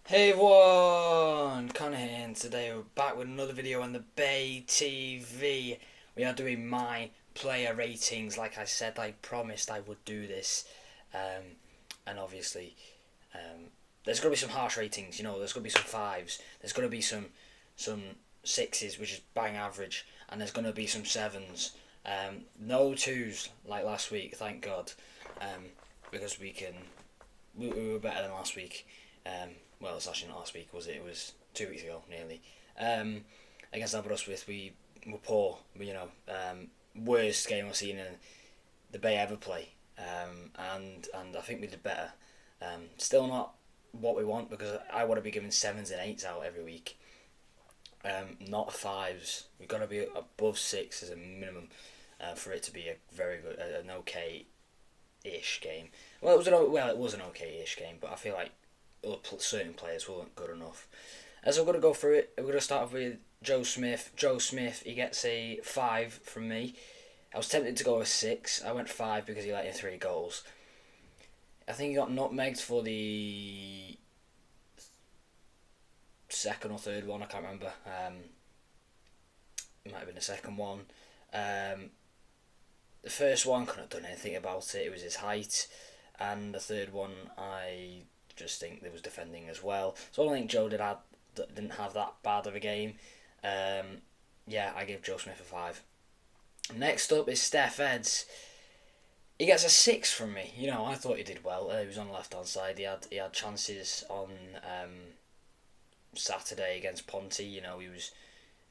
Hey everyone, Connor here, and today we're back with another video on the Bay TV. We are doing my player ratings. Like I said, I promised I would do this, and obviously, there's going to be some harsh ratings. There's going to be some fives. There's going to be some sixes, which is bang average, and there's going to be some sevens. No twos like last week, thank God, because we were better than last week. Well, it's actually not last week, was it? It was 2 weeks ago, nearly. Against Aberystwyth, we were poor. Worst game I've seen in the Bay ever play, and I think we did better. Still not what we want because I want to be giving sevens and eights out every week, not fives. We've got to be above six as a minimum for it to be a very good, an okay-ish game. It was an okay-ish game, but I feel like certain players weren't good enough. As I'm going to go through it, we're going to start off with Joe Smith. Joe Smith, he gets a 5 from me. I was tempted to go with 6. I went 5 because he let in 3 goals. I think he got nutmegged for the second or third one, I can't remember. It might have been the second one. The first one, couldn't have done anything about it. It was his height. And the third one, I just think there was defending as well. So I don't think Joe didn't have that bad of a game. I give Joe Smith a 5. Next up is Steph Eds. He gets a 6 from me. I thought he did well. He was on the left hand side. He had chances on Saturday against Ponty. He was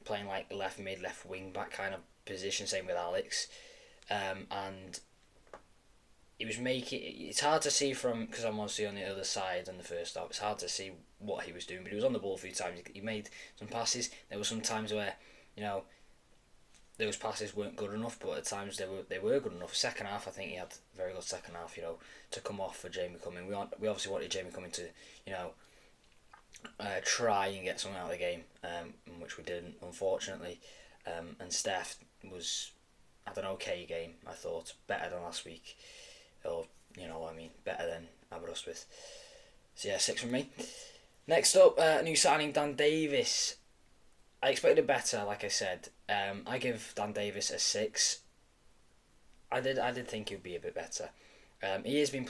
playing like left mid, left wing back kind of position. Same with Alex, and he was making. It's hard to see because I'm obviously on the other side in the first half. It's hard to see what he was doing, but he was on the ball a few times. He made some passes. There were some times where those passes weren't good enough, but at times they were good enough. Second half, I think he had a very good second half. To come off for Jamie Cumming. We obviously wanted Jamie Cumming to try and get something out of the game, which we didn't, unfortunately. And Steph had an okay game. I thought better than last week. Or, better than Aberystwyth. So yeah, 6 from me. Next up, new signing Dan Davis. I expected better, like I said. I give Dan Davis a 6. I did think he'd be a bit better. He was been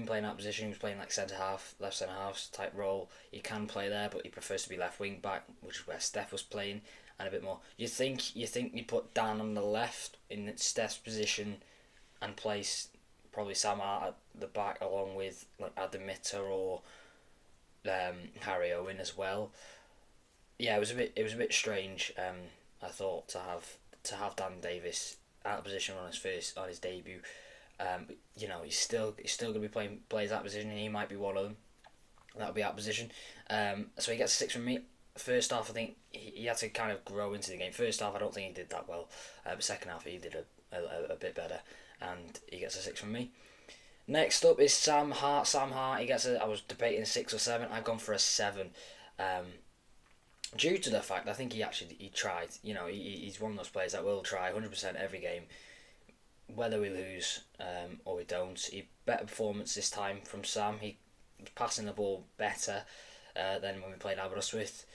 playing that position. He was playing like centre half, left centre half type role. He can play there, but he prefers to be left wing back, which is where Steph was playing, and a bit more. You think you put Dan on the left in Steph's position, and place probably Sam at the back along with like Adam Mitter or Harry Owen as well. Yeah, it was a bit strange. I thought to have Dan Davis out of position on his debut. But, he's still going to be plays that position, and he might be one of them. That'll be out of position. So he gets a 6 from me. First half, I think he had to kind of grow into the game. First half, I don't think he did that well. But second half, he did a bit better, and he gets a 6 from me. Next up is Sam Hart. Sam Hart, I was debating 6 or 7. I've gone for a 7. Due to the fact I think he tried. He's one of those players that will try 100% every game, whether we lose or we don't. Better performance this time from Sam. He was passing the ball better than when we played Aberystwyth,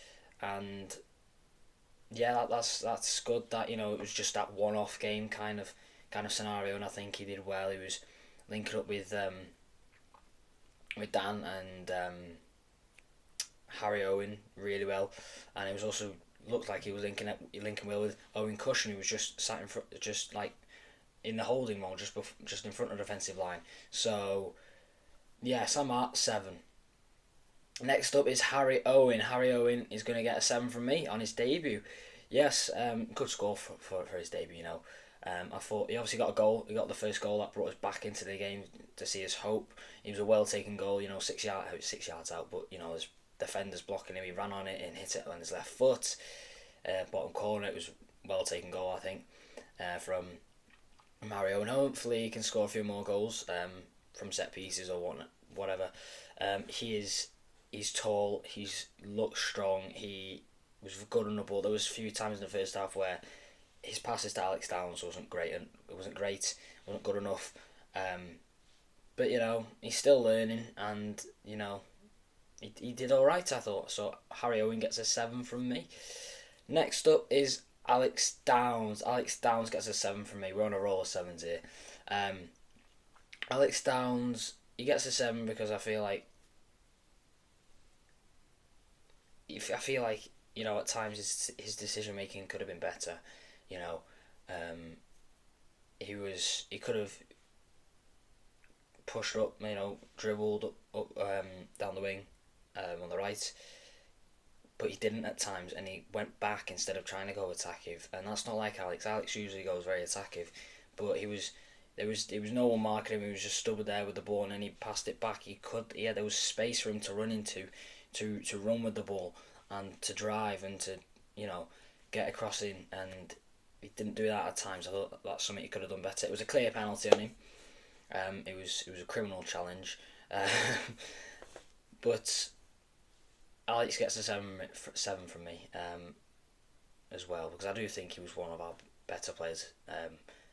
and yeah, that's good. That it was just that one-off game kind of scenario, and I think he did well. He was linking up with Dan and Harry Owen really well, and it was also looked like he was linking well with Owen Cushion, who was just sat in front, just like in the holding role, just in front of the defensive line. So yeah, Sam Hart 7. Next up is Harry Owen. Harry Owen is going to get a 7 from me on his debut. Yes, good score for his debut. I thought he obviously got a goal. He got the first goal that brought us back into the game to see his hope. It was a well taken goal. 6 yards out, but there's defenders blocking him. He ran on it and hit it on his left foot. Bottom corner. It was well taken goal, I think, from Mario, and hopefully he can score a few more goals from set pieces or whatever. He's tall. He's looks strong. He was good on the ball. There was a few times in the first half where his passes to Alex Downs wasn't great, wasn't good enough. But he's still learning, and he did all right, I thought. So Harry Owen gets a 7 from me. Next up is Alex Downs. Alex Downs gets a 7 from me. We're on a roll of 7s here. Alex Downs, he gets a 7 because I feel like at times his decision making could have been better. You know, he could have pushed up, dribbled up down the wing on the right, but he didn't at times, and he went back instead of trying to go attackive, and that's not like Alex. Alex usually goes very attackive, but there was no one marking him. He was just stood there with the ball, and then he passed it back. There was space for him to run into, to run with the ball and to drive and to get across in, and he didn't do that at times. I thought that's something he could have done better. It was a clear penalty on him. It was a criminal challenge, but Alex gets a 7 from me as well, because I do think he was one of our better players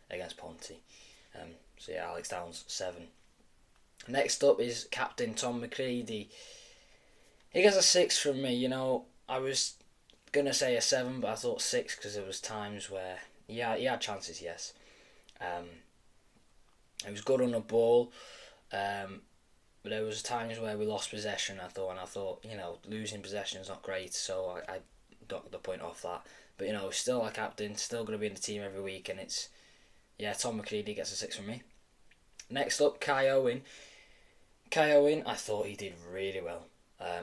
against Ponty. So yeah, Alex Downs 7. Next up is Captain Tom McCready. He gets a 6 from me. I was gonna say a 7, but I thought 6 because there was times where he had chances. Yes, he was good on the ball, but there was times where we lost possession. I thought losing possession is not great, so I docked the point off that. But still our captain, still going to be in the team every week, and Tom McCready gets a 6 from me. Next up, Kai Owen. Kai Owen, I thought he did really well.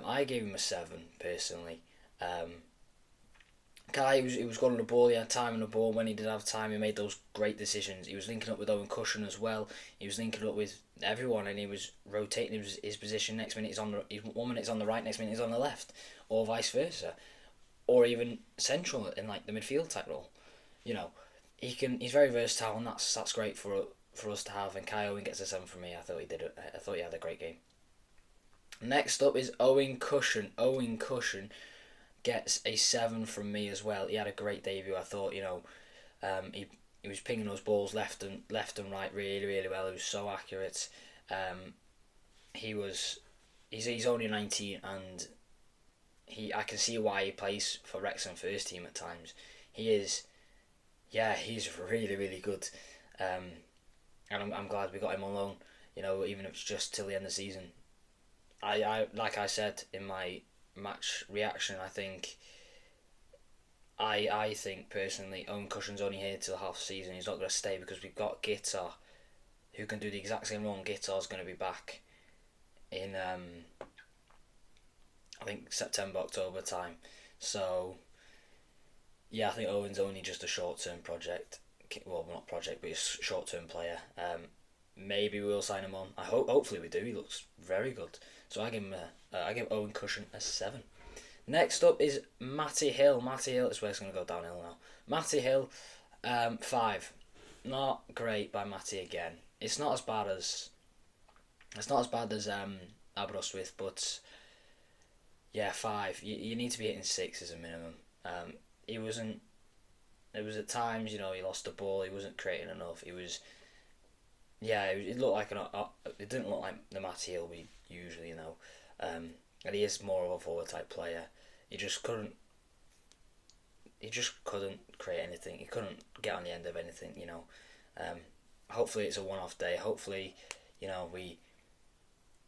I gave him a 7 personally. Kai, he was good on the ball. He had time on the ball. When he did have time, he made those great decisions. He was linking up with Owen Cushion as well. He was linking up with everyone, and he was rotating his position. Next minute he's 1 minute he's on the right, next minute he's on the left, or vice versa, or even central in like the midfield type role. He's very versatile, and that's great for us to have. And Kai Owen gets a 7 from me. I thought he had a great game. Next up is Owen Cushion. Owen Cushion gets a 7 from me as well. He had a great debut. I thought he was pinging those balls left and right really, really well. He was so accurate. He's only 19, and I can see why he plays for Wrexham first team at times. He's really, really good. And I'm glad we got him on loan. Even if it's just till the end of the season. I like I said in my match reaction, I think personally Owen Cushion's only here till half the season. He's not going to stay because we've got Guitar, who can do the exact same role. Guitar's going to be back in I think September, October time. So yeah, I think Owen's only just a short-term project. Well, not project, but he's a short-term player. Maybe we'll sign him on. Hopefully we do. He looks very good. So I give Owen Cushion a 7. Next up is Matty Hill. Matty Hill is where it's going to go downhill now. Matty Hill, 5. Not great by Matty again. It's not as bad as Aberystwyth, but yeah, 5. You need to be hitting 6 as a minimum. He wasn't. It was at times, he lost the ball. He wasn't creating enough. It looked like it didn't look like the Matty Hill we usually know. And he is more of a forward type player. He just couldn't create anything. He couldn't get on the end of anything. Hopefully it's a one-off day. Hopefully,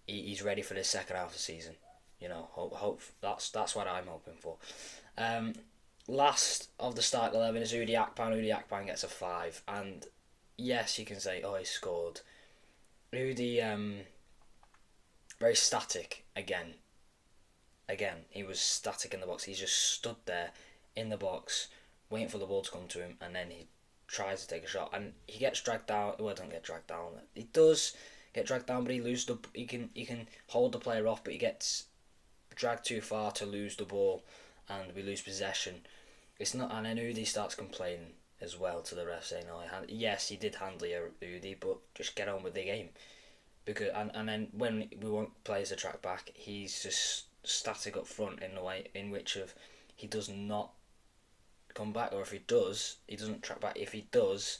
he's ready for the second half of the season. Hope that's what I'm hoping for. Last of the start 11 is Udi Akpan. Udi Akpan gets a 5, and yes, you can say, he scored. Udi, very static again. He was static in the box. He just stood there in the box, waiting for the ball to come to him, and then he tries to take a shot, and he gets dragged down. Well, doesn't get dragged down. He does get dragged down, but he can hold the player off, but he gets dragged too far to lose the ball, and we lose possession. It's not, and then Udi starts complaining as well to the ref, saying, yes, he did handle you, Udi, but just get on with the game. Because and then when we want players to track back, he's just static up front in the way in which he does not come back, or if he does, he doesn't track back. If he does,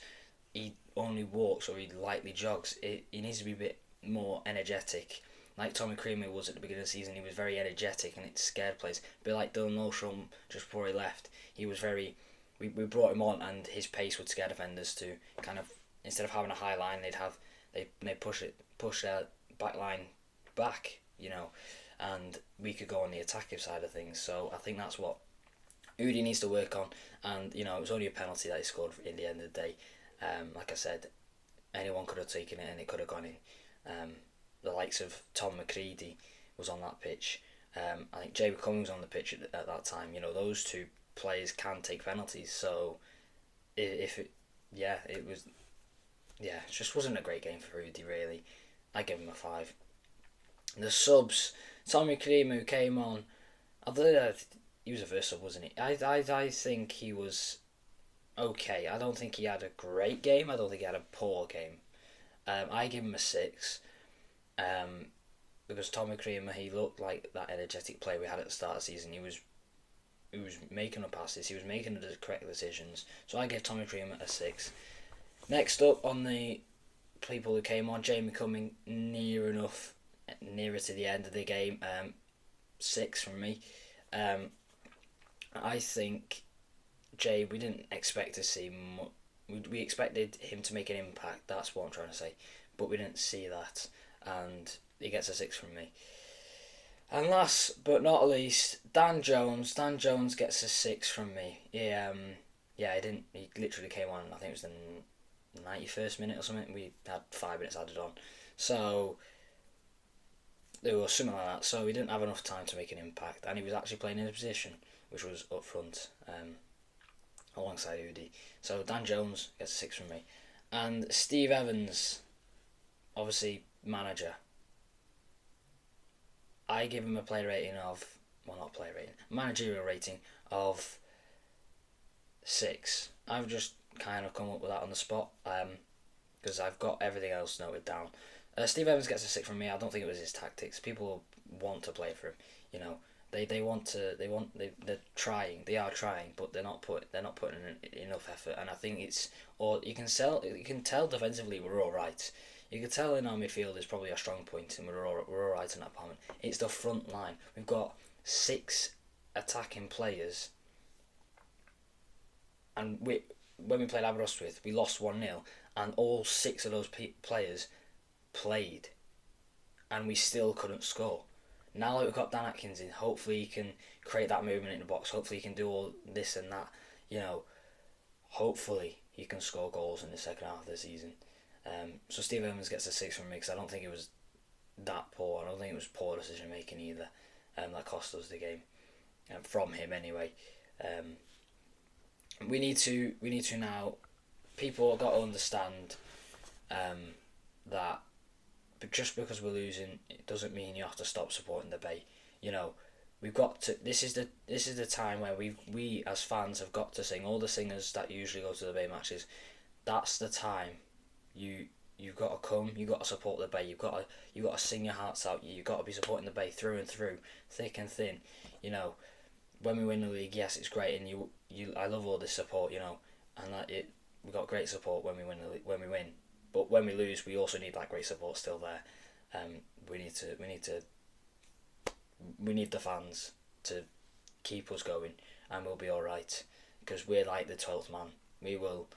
he only walks or he lightly jogs. He needs to be a bit more energetic like Tommy Creamer was at the beginning of the season. He was very energetic and it scared players. A bit like Dylan Lowstrom just before he left. He was very. We brought him on and his pace would scare defenders to kind of, instead of having a high line, they push their back line back, and we could go on the attacking side of things. So I think that's what Udi needs to work on. And it was only a penalty that he scored in the end of the day. Like I said, anyone could have taken it and it could have gone in. The likes of Tom McCready was on that pitch. I think Jay Cummings was on the pitch at that time. Those two players can take penalties. So it just wasn't a great game for Udi, really. I give him a 5. The subs, Tommy Cream, who came on, I believe he was a first sub, wasn't he? I think he was okay. I don't think he had a great game. I don't think he had a poor game. I give him a 6. Because Tommy Creamer, he looked like that energetic player we had at the start of the season. He was making the passes, he was making the correct decisions. So I give Tommy Creamer a 6. Next up on the people who came on, Jamie Cumming, nearer to the end of the game, 6 from me. I think Jay, we didn't expect to see much. We expected him to make an impact, that's what I'm trying to say, but we didn't see that, and he gets a 6 from me. And last but not least, Dan Jones. Dan Jones gets a 6 from me. He literally came on, I think it was the 91st minute or something. We had 5 minutes added on, so there was something like that. So he didn't have enough time to make an impact, and he was actually playing in a position which was up front, alongside Udi. So Dan Jones gets a 6 from me. And Steve Evans, obviously manager, I give him a managerial rating of 6. I've just kind of come up with that on the spot, because I've got everything else noted down. Steve Evans gets a 6 from me. I don't think it was his tactics. People want to play for him. They're trying. They are trying, but they're not putting in enough effort. And I think you can tell defensively we're all right. You can tell in our midfield is probably a strong point, and we're all right in that department. It's the front line. We've got 6 attacking players, and when we played Aberystwyth, we lost 1-0, and all 6 of those players played, and we still couldn't score. Now that we've got Dan Atkins in, hopefully he can create that movement in the box. Hopefully he can do all this and that. Hopefully he can score goals in the second half of the season. So Steve Evans gets a 6 from me, because I don't think it was that poor. I don't think it was poor decision making either. That cost us the game, from him anyway. We need to now. People have got to understand that. But just because we're losing, it doesn't mean you have to stop supporting the Bay. We've got to. This is the time where we as fans have got to sing. All the singers that usually go to the Bay matches, that's the time. You've got to come. You've got to support the Bay. You've got to sing your hearts out. You've got to be supporting the Bay through and through, thick and thin. When we win the league, yes, it's great, and I love all this support. And we got great support when we win. But when we lose, we also need that great support still there. We need the fans to keep us going, and we'll be all right, because we're like the 12th man. We will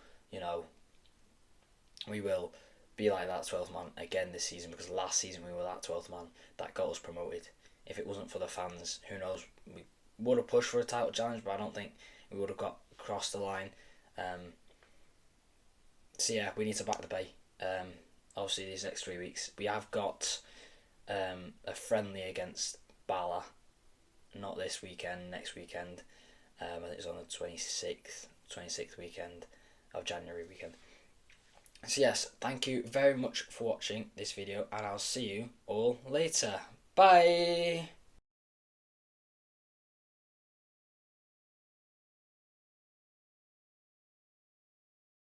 be like that 12th man again this season, because last season we were that 12th man that got us promoted. If it wasn't for the fans, who knows? We would have pushed for a title challenge, but I don't think we would have got across the line. So yeah, we need to back the Bay. Obviously these next 3 weeks we have got a friendly against Bala, not this weekend, next weekend. I think it's on the 26th weekend of January weekend. So yes, thank you very much for watching this video, and I'll see you all later. Bye.